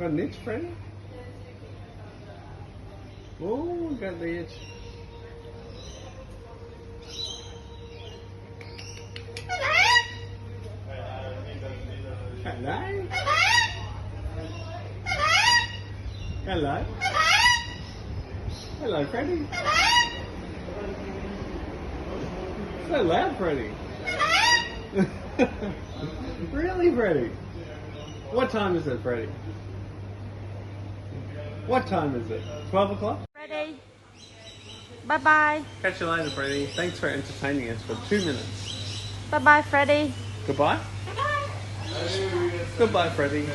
Got an itch, Freddy? Oh, got the itch. Hello? Hello? Hello, Freddy? So loud, Freddy. Really, Freddy? What time is it, Freddy? What time is it? 12 o'clock? Freddy. Bye-bye. Catch you later, Freddy. Thanks for entertaining us for 2 minutes. Bye-bye, Freddy. Goodbye? Bye-bye. Goodbye, Freddy.